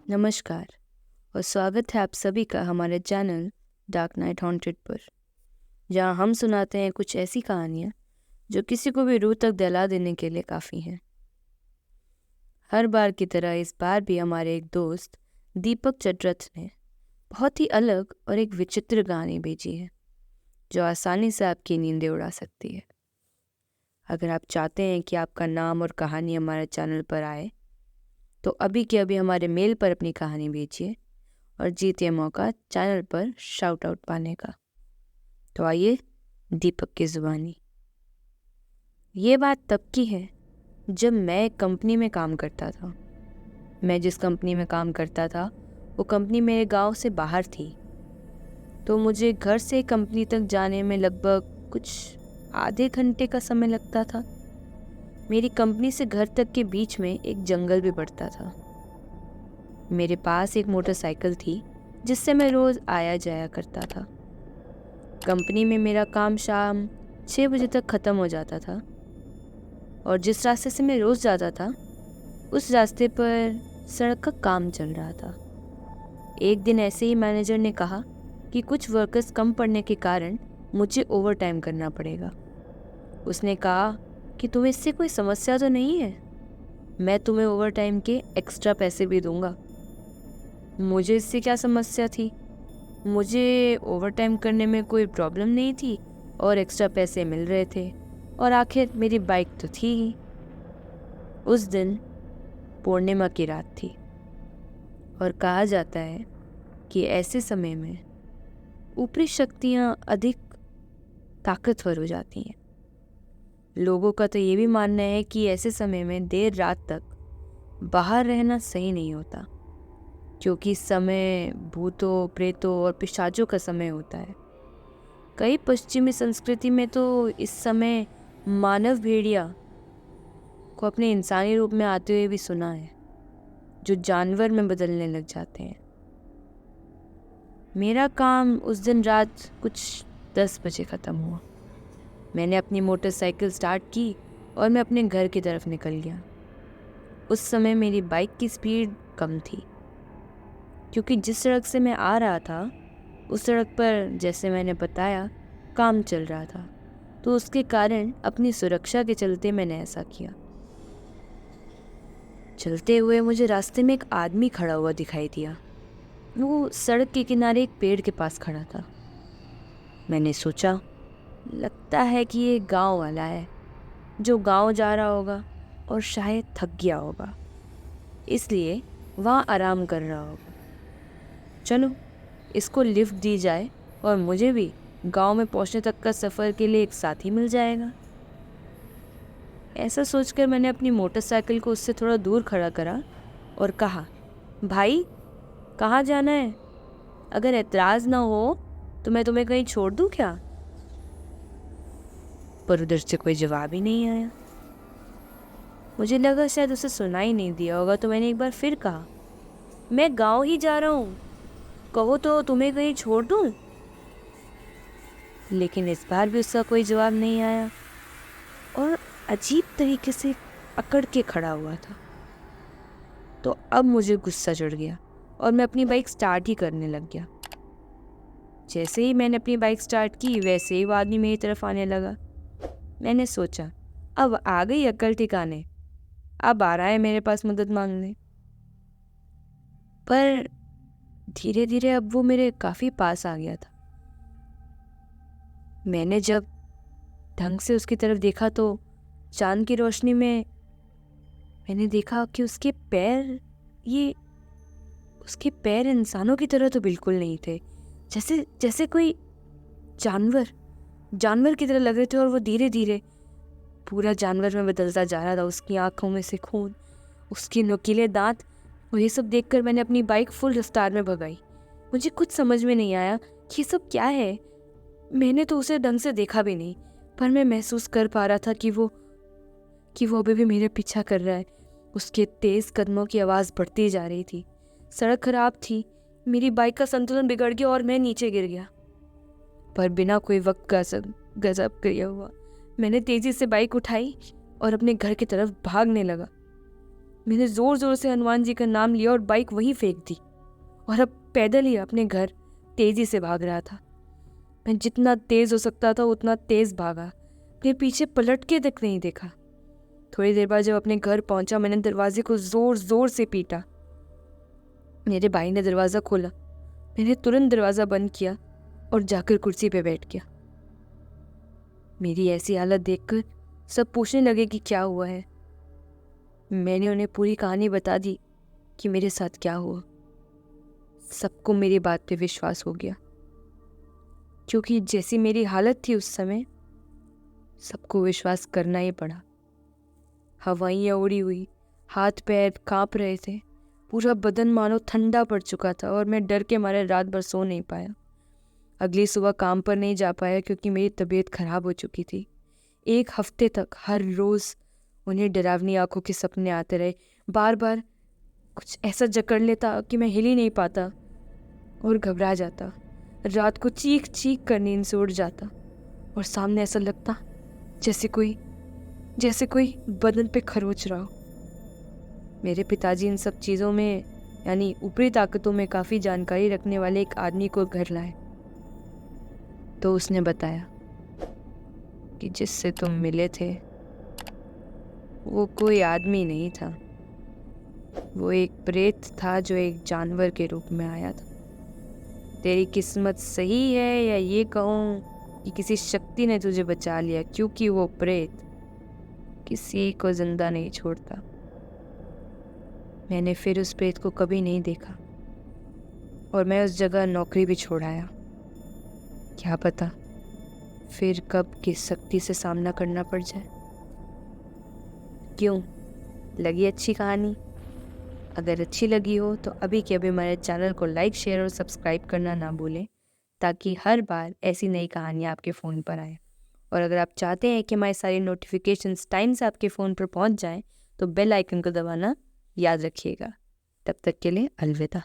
नमस्कार और स्वागत है आप सभी का हमारे चैनल डार्क नाइट हॉन्टेड पर, जहां हम सुनाते हैं कुछ ऐसी कहानियां जो किसी को भी रूह तक दहला देने के लिए काफ़ी हैं। हर बार की तरह इस बार भी हमारे एक दोस्त दीपक चटरथ ने बहुत ही अलग और एक विचित्र कहानी भेजी है जो आसानी से आपकी नींदें उड़ा सकती है। अगर आप चाहते हैं कि आपका नाम और कहानी हमारे चैनल पर आए तो अभी के अभी हमारे मेल पर अपनी कहानी भेजिए और जीतिए मौका चैनल पर शाउट आउट पाने का। तो आइए दीपक की ज़ुबानी। ये बात तब की है जब मैं एक कंपनी में काम करता था। मैं जिस कंपनी में काम करता था वो कंपनी मेरे गांव से बाहर थी, तो मुझे घर से कंपनी तक जाने में लगभग कुछ आधे घंटे का समय लगता था। मेरी कंपनी से घर तक के बीच में एक जंगल भी पड़ता था। मेरे पास एक मोटरसाइकिल थी जिससे मैं रोज़ आया जाया करता था। कंपनी में मेरा काम शाम 6 बजे तक ख़त्म हो जाता था और जिस रास्ते से मैं रोज़ जाता था उस रास्ते पर सड़क का काम चल रहा था। एक दिन ऐसे ही मैनेजर ने कहा कि कुछ वर्कर्स कम पड़ने के कारण मुझे ओवर टाइम करना पड़ेगा। उसने कहा कि तुम्हें इससे कोई समस्या तो नहीं है, मैं तुम्हें ओवर टाइम के एक्स्ट्रा पैसे भी दूंगा। मुझे इससे क्या समस्या थी? मुझे ओवर टाइम करने में कोई प्रॉब्लम नहीं थी और एक्स्ट्रा पैसे मिल रहे थे और आखिर मेरी बाइक तो थी ही। उस दिन पूर्णिमा की रात थी और कहा जाता है कि ऐसे समय में ऊपरी शक्तियाँ अधिक ताकतवर हो जाती हैं। लोगों का तो ये भी मानना है कि ऐसे समय में देर रात तक बाहर रहना सही नहीं होता, क्योंकि इस समय भूतों, प्रेतों और पिशाचों का समय होता है। कई पश्चिमी संस्कृति में तो इस समय मानव भेड़िया को अपने इंसानी रूप में आते हुए भी सुना है, जो जानवर में बदलने लग जाते हैं। मेरा काम उस दिन रात कुछ 10 बजे ख़त्म हुआ। मैंने अपनी मोटरसाइकिल स्टार्ट की और मैं अपने घर की तरफ निकल गया। उस समय मेरी बाइक की स्पीड कम थी, क्योंकि जिस सड़क से मैं आ रहा था उस सड़क पर, जैसे मैंने बताया, काम चल रहा था, तो उसके कारण अपनी सुरक्षा के चलते मैंने ऐसा किया। चलते हुए मुझे रास्ते में एक आदमी खड़ा हुआ दिखाई दिया। वो सड़क के किनारे एक पेड़ के पास खड़ा था। मैंने सोचा, लगता है कि ये गांव वाला है जो गांव जा रहा होगा और शायद थक गया होगा, इसलिए वहाँ आराम कर रहा होगा। चलो इसको लिफ्ट दी जाए और मुझे भी गांव में पहुंचने तक का सफ़र के लिए एक साथी मिल जाएगा। ऐसा सोचकर मैंने अपनी मोटरसाइकिल को उससे थोड़ा दूर खड़ा करा और कहा, भाई कहाँ जाना है? अगर एतराज़ ना हो तो मैं तुम्हें कहीं छोड़ दूँ क्या? पर उधर से कोई जवाब ही नहीं आया। मुझे लगा शायद उसे सुनाई नहीं दिया होगा, तो मैंने एक बार फिर कहा, मैं गांव ही जा रहा हूँ, कहो तो तुम्हें कहीं छोड़ दूँ? लेकिन इस बार भी उसका कोई जवाब नहीं आया और अजीब तरीके से अकड़ के खड़ा हुआ था। तो अब मुझे गुस्सा चढ़ गया और मैं अपनी बाइक स्टार्ट ही करने लग गया। जैसे ही मैंने अपनी बाइक स्टार्ट की वैसे ही वो आदमी मेरी तरफ आने लगा। मैंने सोचा, अब आ गई अकल ठिकाने, अब आ रहा है मेरे पास मदद मांगने। पर धीरे धीरे अब वो मेरे काफ़ी पास आ गया था। मैंने जब ढंग से उसकी तरफ देखा तो चांद की रोशनी में मैंने देखा कि उसके पैर इंसानों की तरह तो बिल्कुल नहीं थे। जैसे जैसे कोई जानवर की तरह लग रहे थे और वो धीरे धीरे पूरा जानवर में बदलता जा रहा था। उसकी आंखों में से खून, उसके नुकीले दांत, और ये सब देखकर मैंने अपनी बाइक फुल रफ्तार में भगाई। मुझे कुछ समझ में नहीं आया कि ये सब क्या है। मैंने तो उसे ढंग से देखा भी नहीं, पर मैं महसूस कर पा रहा था कि वो अभी भी मेरे पीछा कर रहा है। उसके तेज कदमों की आवाज़ बढ़ती जा रही थी। सड़क खराब थी, मेरी बाइक का संतुलन बिगड़ गया और मैं नीचे गिर गया। पर बिना कोई वक्त का गजब किया हुआ मैंने तेजी से बाइक उठाई और अपने घर की तरफ भागने लगा। मैंने ज़ोर ज़ोर से हनुमान जी का नाम लिया और बाइक वहीं फेंक दी और अब पैदल ही अपने घर तेज़ी से भाग रहा था। मैं जितना तेज़ हो सकता था उतना तेज़ भागा, अपने पीछे पलट के तक नहीं देखा। थोड़ी देर बाद जब अपने घर पहुंचा, मैंने दरवाजे को ज़ोर ज़ोर से पीटा। मेरे भाई ने दरवाज़ा खोला। मैंने तुरंत दरवाज़ा बंद किया और जाकर कुर्सी पे बैठ गया। मेरी ऐसी हालत देखकर सब पूछने लगे कि क्या हुआ है। मैंने उन्हें पूरी कहानी बता दी कि मेरे साथ क्या हुआ। सबको मेरी बात पे विश्वास हो गया, क्योंकि जैसी मेरी हालत थी उस समय, सबको विश्वास करना ही पड़ा। हवाइयाँ उड़ी हुई, हाथ पैर कांप रहे थे, पूरा बदन मानो ठंडा पड़ चुका था और मैं डर के मारे रात भर सो नहीं पाया। अगली सुबह काम पर नहीं जा पाया क्योंकि मेरी तबीयत खराब हो चुकी थी। 1 हफ्ते तक हर रोज़ उन्हें डरावनी आंखों के सपने आते रहे। बार बार कुछ ऐसा जकड़ लेता कि मैं हिल ही नहीं पाता और घबरा जाता। रात को चीख चीख कर नींद से उठ जाता और सामने ऐसा लगता जैसे कोई बदन पे खरोच रहा हो। मेरे पिताजी इन सब चीज़ों में, यानी ऊपरी ताकतों में काफ़ी जानकारी रखने वाले एक आदमी को घर लाए। तो उसने बताया कि जिससे तुम मिले थे वो कोई आदमी नहीं था, वो एक प्रेत था जो एक जानवर के रूप में आया था। तेरी किस्मत सही है या ये कहूँ कि किसी शक्ति ने तुझे बचा लिया, क्योंकि वो प्रेत किसी को जिंदा नहीं छोड़ता। मैंने फिर उस प्रेत को कभी नहीं देखा और मैं उस जगह नौकरी भी छोड़ आया। क्या पता फिर कब किस शक्ति से सामना करना पड़ जाए। क्यों, लगी अच्छी कहानी? अगर अच्छी लगी हो तो अभी के अभी हमारे चैनल को लाइक, शेयर और सब्सक्राइब करना ना भूलें, ताकि हर बार ऐसी नई कहानियाँ आपके फ़ोन पर आए। और अगर आप चाहते हैं कि हमारी सारी नोटिफिकेशंस टाइम से आपके फ़ोन पर पहुंच जाएं, तो बेल आइकन को दबाना याद रखिएगा। तब तक के लिए अलविदा।